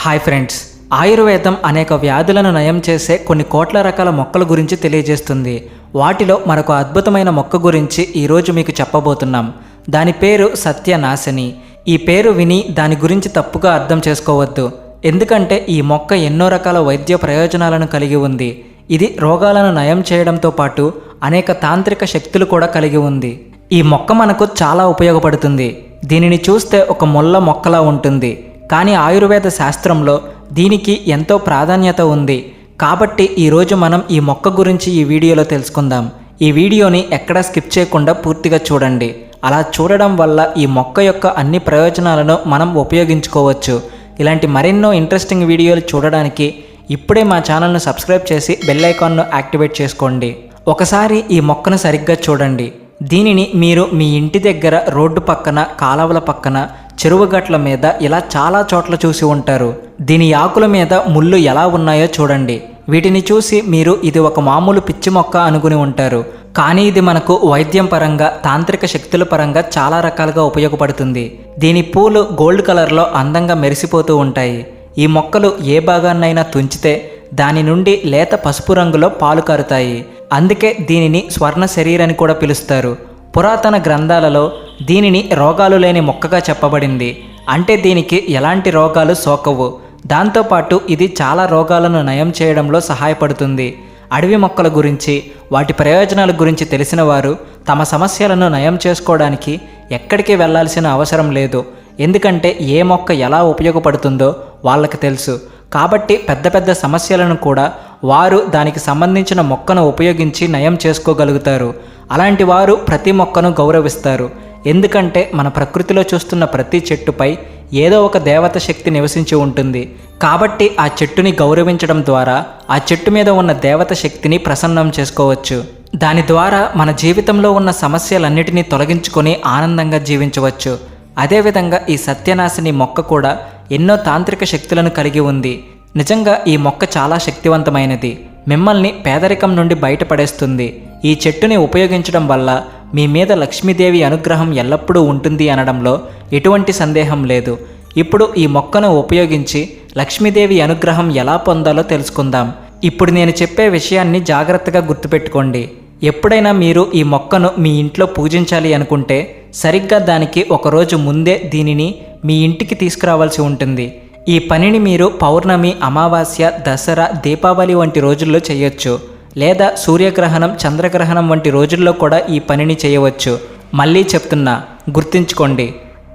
Hi friends, ఆయుర్వేదం అనేక వ్యాధులను నయం చేసే కొన్ని కోట్ల రకాల మొక్కల గురించి తెలియజేస్తుంది. వాటిలో మరొక అద్భుతమైన మొక్క గురించి ఈరోజు మీకు చెప్పబోతున్నాం. దాని పేరు సత్యనాశిని. ఈ పేరు విని దాని గురించి తప్పుగా అర్థం చేసుకోవద్దు. ఎందుకంటే ఈ మొక్క ఎన్నో రకాల వైద్య ప్రయోజనాలను కలిగి ఉంది. ఇది రోగాలను నయం చేయడంతో పాటు అనేక తాంత్రిక శక్తులు కూడా కలిగి ఉంది. ఈ మొక్క మనకు చాలా ఉపయోగపడుతుంది. దీనిని చూస్తే ఒక ముళ్ళ మొక్కలా ఉంటుంది, కానీ ఆయుర్వేద శాస్త్రంలో దీనికి ఎంతో ప్రాధాన్యత ఉంది. కాబట్టి ఈరోజు మనం ఈ మొక్క గురించి ఈ వీడియోలో తెలుసుకుందాం. ఈ వీడియోని ఎక్కడా స్కిప్ చేయకుండా పూర్తిగా చూడండి. అలా చూడడం వల్ల ఈ మొక్క యొక్క అన్ని ప్రయోజనాలను మనం ఉపయోగించుకోవచ్చు. ఇలాంటి మరెన్నో ఇంట్రెస్టింగ్ వీడియోలు చూడడానికి ఇప్పుడే మా ఛానల్ను సబ్స్క్రైబ్ చేసి బెల్ ఐకాన్ను యాక్టివేట్ చేసుకోండి. ఒకసారి ఈ మొక్కను సరిగ్గా చూడండి. దీనిని మీరు మీ ఇంటి దగ్గర, రోడ్డు పక్కన, కాలువల పక్కన, చెరువు గట్ల మీద ఇలా చాలా చోట్ల చూసి ఉంటారు. దీని ఆకుల మీద ముళ్ళు ఎలా ఉన్నాయో చూడండి. వీటిని చూసి మీరు ఇది ఒక మామూలు పిచ్చి మొక్క అనుకుని ఉంటారు. కానీ ఇది మనకు వైద్యం పరంగా, తాంత్రిక శక్తుల పరంగా చాలా రకాలుగా ఉపయోగపడుతుంది. దీని పూలు గోల్డ్ కలర్లో అందంగా మెరిసిపోతూ ఉంటాయి. ఈ మొక్కలు ఏ భాగాన్నైనా తుంచితే దాని నుండి లేత పసుపు రంగులో పాలు కారుతాయి. అందుకే దీనిని స్వర్ణ శరీరని కూడా పిలుస్తారు. పురాతన గ్రంథాలలో దీనిని రోగాలు లేని మొక్కగా చెప్పబడింది. అంటే దీనికి ఎలాంటి రోగాలు సోకవు. దాంతోపాటు ఇది చాలా రోగాలను నయం చేయడంలో సహాయపడుతుంది. అడవి మొక్కల గురించి, వాటి ప్రయోజనాల గురించి తెలిసిన వారు తమ సమస్యలను నయం చేసుకోవడానికి ఎక్కడికి వెళ్లాల్సిన అవసరం లేదు. ఎందుకంటే ఏ మొక్క ఎలా ఉపయోగపడుతుందో వాళ్ళకి తెలుసు. కాబట్టి పెద్ద పెద్ద సమస్యలను కూడా వారు దానికి సంబంధించిన మొక్కను ఉపయోగించి నయం చేసుకోగలుగుతారు. అలాంటి వారు ప్రతి మొక్కను గౌరవిస్తారు. ఎందుకంటే మన ప్రకృతిలో చూస్తున్న ప్రతి చెట్టుపై ఏదో ఒక దేవత శక్తి నివసించి ఉంటుంది. కాబట్టి ఆ చెట్టుని గౌరవించడం ద్వారా ఆ చెట్టు మీద ఉన్న దేవత శక్తిని ప్రసన్నం చేసుకోవచ్చు. దాని ద్వారా మన జీవితంలో ఉన్న సమస్యలన్నిటినీ తొలగించుకొని ఆనందంగా జీవించవచ్చు. అదేవిధంగా ఈ సత్యనాశిని మొక్క కూడా ఎన్నో తాంత్రిక శక్తులను కలిగి ఉంది. నిజంగా ఈ మొక్క చాలా శక్తివంతమైనది. మిమ్మల్ని పేదరికం నుండి బయటపడేస్తుంది. ఈ చెట్టుని ఉపయోగించడం వల్ల మీ మీద లక్ష్మీదేవి అనుగ్రహం ఎల్లప్పుడూ ఉంటుంది అనడంలో ఎటువంటి సందేహం లేదు. ఇప్పుడు ఈ మొక్కను ఉపయోగించి లక్ష్మీదేవి అనుగ్రహం ఎలా పొందాలో తెలుసుకుందాం. ఇప్పుడు నేను చెప్పే విషయాన్ని జాగ్రత్తగా గుర్తుపెట్టుకోండి. ఎప్పుడైనా మీరు ఈ మొక్కను మీ ఇంట్లో పూజించాలి అనుకుంటే సరిగ్గా దానికి ఒకరోజు ముందే దీనిని మీ ఇంటికి తీసుకురావాల్సి ఉంటుంది. ఈ పనిని మీరు పౌర్ణమి, అమావాస్య, దసరా, దీపావళి వంటి రోజుల్లో చేయొచ్చు. లేదా సూర్యగ్రహణం, చంద్రగ్రహణం వంటి రోజుల్లో కూడా ఈ పనిని చేయవచ్చు. మళ్ళీ చెప్తున్నా, గుర్తుంచుకోండి.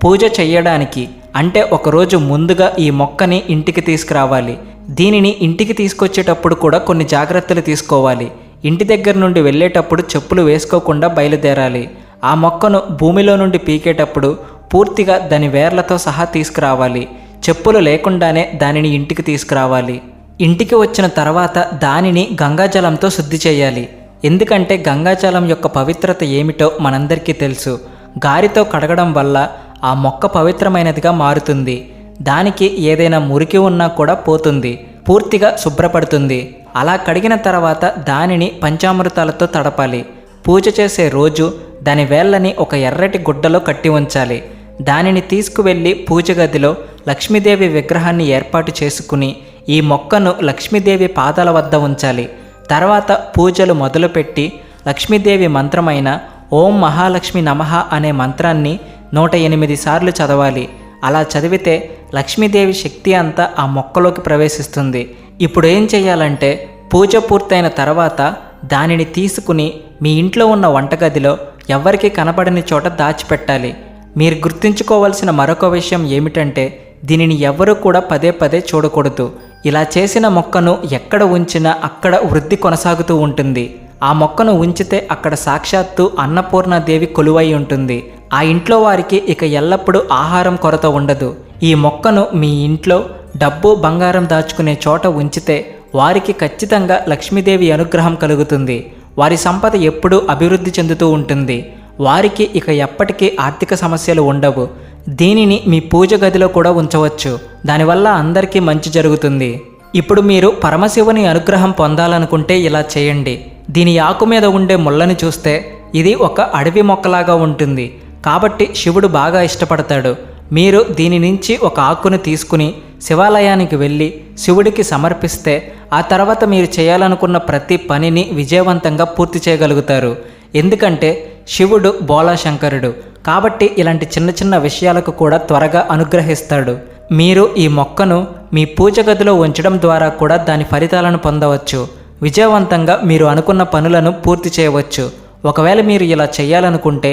పూజ చేయడానికి అంటే ఒకరోజు ముందుగా ఈ మొక్కని ఇంటికి తీసుకురావాలి. దీనిని ఇంటికి తీసుకొచ్చేటప్పుడు కూడా కొన్ని జాగ్రత్తలు తీసుకోవాలి. ఇంటి దగ్గర నుండి వెళ్ళేటప్పుడు చెప్పులు వేసుకోకుండా బయలుదేరాలి. ఆ మొక్కను భూమిలో నుండి పీకేటప్పుడు పూర్తిగా దాని వేర్లతో సహా తీసుకురావాలి. చెప్పులు లేకుండానే దానిని ఇంటికి తీసుకురావాలి. ఇంటికి వచ్చిన తర్వాత దానిని గంగాజలంతో శుద్ధి చేయాలి. ఎందుకంటే గంగాజలం యొక్క పవిత్రత ఏమిటో మనందరికీ తెలుసు. గారితో కడగడం వల్ల ఆ మొక్క పవిత్రమైనదిగా మారుతుంది. దానికి ఏదైనా మురికి ఉన్నా కూడా పోతుంది, పూర్తిగా శుభ్రపడుతుంది. అలా కడిగిన తర్వాత దానిని పంచామృతాలతో తడపాలి. పూజ చేసే రోజు దాని వేళ్ళని ఒక ఎర్రటి గుడ్డలో కట్టి ఉంచాలి. దానిని తీసుకువెళ్ళి పూజ గదిలో లక్ష్మీదేవి విగ్రహాన్ని ఏర్పాటు చేసుకుని ఈ మొక్కను లక్ష్మీదేవి పాదాల వద్ద ఉంచాలి. తర్వాత పూజలు మొదలుపెట్టి లక్ష్మీదేవి మంత్రమైన ఓం మహాలక్ష్మి నమః అనే మంత్రాన్ని 108 సార్లు చదవాలి. అలా చదివితే లక్ష్మీదేవి శక్తి అంతా ఆ మొక్కలోకి ప్రవేశిస్తుంది. ఇప్పుడు ఏం చేయాలంటే పూజ పూర్తయిన తర్వాత దానిని తీసుకుని మీ ఇంట్లో ఉన్న వంటగదిలో ఎవ్వరికీ కనబడని చోట దాచిపెట్టాలి. మీరు గుర్తుంచుకోవాల్సిన మరొక విషయం ఏమిటంటే దీనిని ఎవ్వరూ కూడా పదే పదే చూడకూడదు. ఇలా చేసిన మొక్కను ఎక్కడ ఉంచినా అక్కడ వృద్ధి కొనసాగుతూ ఉంటుంది. ఆ మొక్కను ఉంచితే అక్కడ సాక్షాత్తు అన్నపూర్ణాదేవి కొలువై ఉంటుంది. ఆ ఇంట్లో వారికి ఇక ఎల్లప్పుడూ ఆహారం కొరత ఉండదు. ఈ మొక్కను మీ ఇంట్లో డబ్బు, బంగారం దాచుకునే చోట ఉంచితే వారికి ఖచ్చితంగా లక్ష్మీదేవి అనుగ్రహం కలుగుతుంది. వారి సంపద ఎప్పుడూ అభివృద్ధి చెందుతూ ఉంటుంది. వారికి ఇక ఎప్పటికీ ఆర్థిక సమస్యలు ఉండవు. దీనిని మీ పూజ గదిలో కూడా ఉంచవచ్చు. దానివల్ల అందరికీ మంచి జరుగుతుంది. ఇప్పుడు మీరు పరమశివుని అనుగ్రహం పొందాలనుకుంటే ఇలా చేయండి. దీని ఆకు మీద ఉండే ముళ్ళని చూస్తే ఇది ఒక అడవి మొక్కలాగా ఉంటుంది. కాబట్టి శివుడు బాగా ఇష్టపడతాడు. మీరు దీని నుంచి ఒక ఆకును తీసుకుని శివాలయానికి వెళ్ళి శివుడికి సమర్పిస్తే ఆ తర్వాత మీరు చేయాలనుకున్న ప్రతి పనిని విజయవంతంగా పూర్తి చేయగలుగుతారు. ఎందుకంటే శివుడు బోళాశంకరుడు కాబట్టి ఇలాంటి చిన్న చిన్న విషయాలకు కూడా త్వరగా అనుగ్రహిస్తాడు. మీరు ఈ మొక్కను మీ పూజ గదిలో ఉంచడం ద్వారా కూడా దాని ఫలితాలను పొందవచ్చు. విజయవంతంగా మీరు అనుకున్న పనులను పూర్తి చేయవచ్చు. ఒకవేళ మీరు ఇలా చేయాలనుకుంటే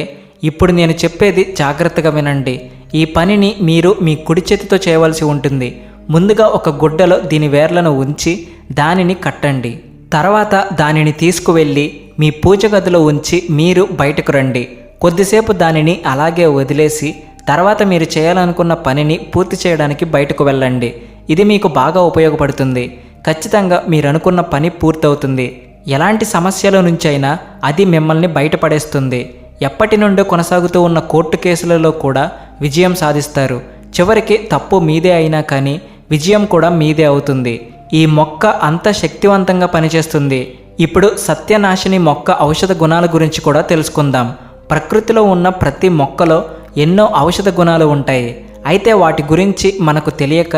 ఇప్పుడు నేను చెప్పేది జాగ్రత్తగా వినండి. ఈ పనిని మీరు మీ కుడి చేతితో చేయవలసి ఉంటుంది. ముందుగా ఒక గుడ్డలో దీని వేర్లను ఉంచి దానిని కట్టండి. తర్వాత దానిని తీసుకువెళ్ళి మీ పూజ గదిలో ఉంచి మీరు బయటకు రండి. కొద్దిసేపు దానిని అలాగే వదిలేసి తర్వాత మీరు చేయాలనుకున్న పనిని పూర్తి చేయడానికి బయటకు వెళ్ళండి. ఇది మీకు బాగా ఉపయోగపడుతుంది. ఖచ్చితంగా మీరు అనుకున్న పని పూర్తవుతుంది. ఎలాంటి సమస్యల నుంచైనా అది మిమ్మల్ని బయటపడేస్తుంది. ఎప్పటి నుండో కొనసాగుతూ ఉన్న కోర్టు కేసులలో కూడా విజయం సాధిస్తారు. చివరికి తప్పు మీదే అయినా కానీ విజయం కూడా మీదే అవుతుంది. ఈ మొక్క అంత శక్తివంతంగా పనిచేస్తుంది. ఇప్పుడు సత్యనాశిని మొక్క ఔషధ గుణాల గురించి కూడా తెలుసుకుందాం. ప్రకృతిలో ఉన్న ప్రతి మొక్కలో ఎన్నో ఔషధ గుణాలు ఉంటాయి. అయితే వాటి గురించి మనకు తెలియక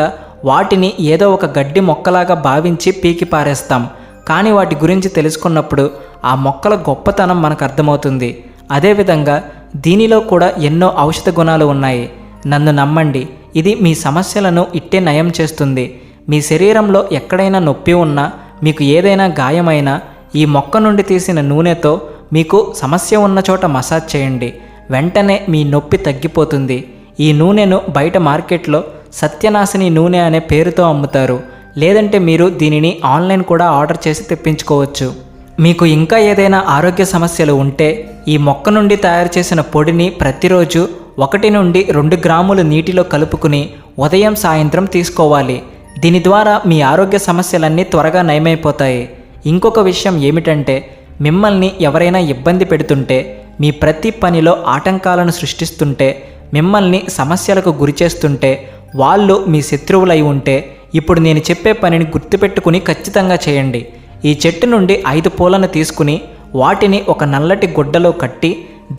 వాటిని ఏదో ఒక గడ్డి మొక్కలాగా భావించి పీకి పారేస్తాం. కానీ వాటి గురించి తెలుసుకున్నప్పుడు ఆ మొక్కల గొప్పతనం మనకు అర్థమవుతుంది. అదేవిధంగా దీనిలో కూడా ఎన్నో ఔషధ గుణాలు ఉన్నాయి. నన్ను నమ్మండి, ఇది మీ సమస్యలను ఇట్టే నయం చేస్తుంది. మీ శరీరంలో ఎక్కడైనా నొప్పి ఉన్నా, మీకు ఏదైనా గాయమైనా ఈ మొక్క నుండి తీసిన నూనెతో మీకు సమస్య ఉన్న చోట మసాజ్ చేయండి. వెంటనే మీ నొప్పి తగ్గిపోతుంది. ఈ నూనెను బయట మార్కెట్లో సత్యనాశిని నూనె అనే పేరుతో అమ్ముతారు. లేదంటే మీరు దీనిని ఆన్లైన్ కూడా ఆర్డర్ చేసి తెప్పించుకోవచ్చు. మీకు ఇంకా ఏదైనా ఆరోగ్య సమస్యలు ఉంటే ఈ మొక్క నుండి తయారు చేసిన పొడిని ప్రతిరోజు 1 నుండి 2 గ్రాములు నీటిలో కలుపుకుని ఉదయం సాయంత్రం తీసుకోవాలి. దీని ద్వారా మీ ఆరోగ్య సమస్యలన్నీ త్వరగా నయమైపోతాయి. ఇంకొక విషయం ఏమిటంటే మిమ్మల్ని ఎవరైనా ఇబ్బంది పెడుతుంటే, మీ ప్రతి పనిలో ఆటంకాలను సృష్టిస్తుంటే, మిమ్మల్ని సమస్యలకు గురిచేస్తుంటే, వాళ్ళు మీ శత్రువులై ఉంటే ఇప్పుడు నేను చెప్పే పనిని గుర్తుపెట్టుకుని ఖచ్చితంగా చేయండి. ఈ చెట్టు నుండి 5 పూలను తీసుకుని వాటిని ఒక నల్లటి గుడ్డలో కట్టి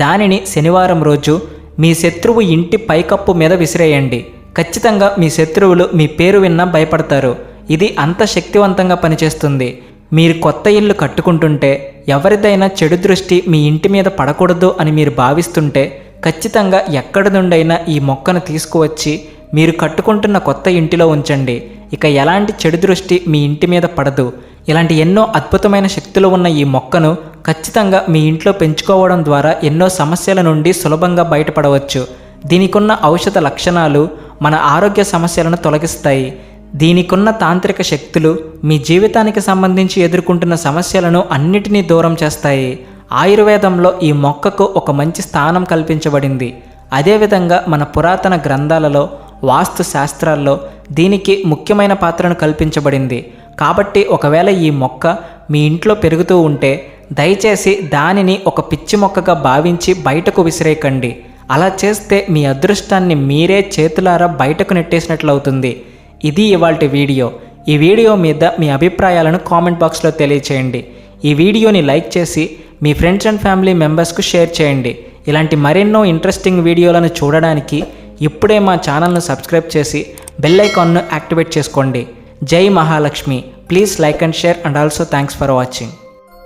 దానిని శనివారం రోజు మీ శత్రువు ఇంటి పైకప్పు మీద విసిరేయండి. ఖచ్చితంగా మీ శత్రువులు మీ పేరు విన్నా భయపడతారు. ఇది అంత శక్తివంతంగా పనిచేస్తుంది. మీరు కొత్త ఇల్లు కట్టుకుంటుంటే ఎవరిదైనా చెడు దృష్టి మీ ఇంటి మీద పడకూడదు అని మీరు భావిస్తుంటే ఖచ్చితంగా ఎక్కడి నుండైనా ఈ మొక్కను తీసుకువచ్చి మీరు కట్టుకుంటున్న కొత్త ఇంటిలో ఉంచండి. ఇక ఎలాంటి చెడు దృష్టి మీ ఇంటి మీద పడదు. ఇలాంటి ఎన్నో అద్భుతమైన శక్తులు ఉన్న ఈ మొక్కను ఖచ్చితంగా మీ ఇంట్లో పెంచుకోవడం ద్వారా ఎన్నో సమస్యల నుండి సులభంగా బయటపడవచ్చు. దీనికున్న ఔషధ లక్షణాలు మన ఆరోగ్య సమస్యలను తొలగిస్తాయి. దీనికున్న తాంత్రిక శక్తులు మీ జీవితానికి సంబంధించి ఎదుర్కొంటున్న సమస్యలను అన్నిటినీ దూరం చేస్తాయి. ఆయుర్వేదంలో ఈ మొక్కకు ఒక మంచి స్థానం కల్పించబడింది. అదేవిధంగా మన పురాతన గ్రంథాలలో, వాస్తు శాస్త్రాల్లో దీనికి ముఖ్యమైన పాత్రను కల్పించబడింది. కాబట్టి ఒకవేళ ఈ మొక్క మీ ఇంట్లో పెరుగుతూ ఉంటే దయచేసి దానిని ఒక పిచ్చి మొక్కగా భావించి బయటకు విసిరేయకండి. అలా చేస్తే మీ అదృష్టాన్ని మీరే చేతులారా బయటకు నెట్టేసినట్లవుతుంది. ఇది ఇవాల్టి వీడియో. ఈ వీడియో మీద మీ అభిప్రాయాలను కామెంట్ బాక్స్లో తెలియచేయండి. ఈ వీడియోని లైక్ చేసి మీ ఫ్రెండ్స్ అండ్ ఫ్యామిలీ మెంబర్స్కు షేర్ చేయండి. ఇలాంటి మరెన్నో ఇంట్రెస్టింగ్ వీడియోలను చూడడానికి ఇప్పుడే మా ఛానల్ను సబ్స్క్రైబ్ చేసి బెల్ ఐకాన్ను యాక్టివేట్ చేసుకోండి. జై Mahalakshmi. Please like and share and also thanks for watching.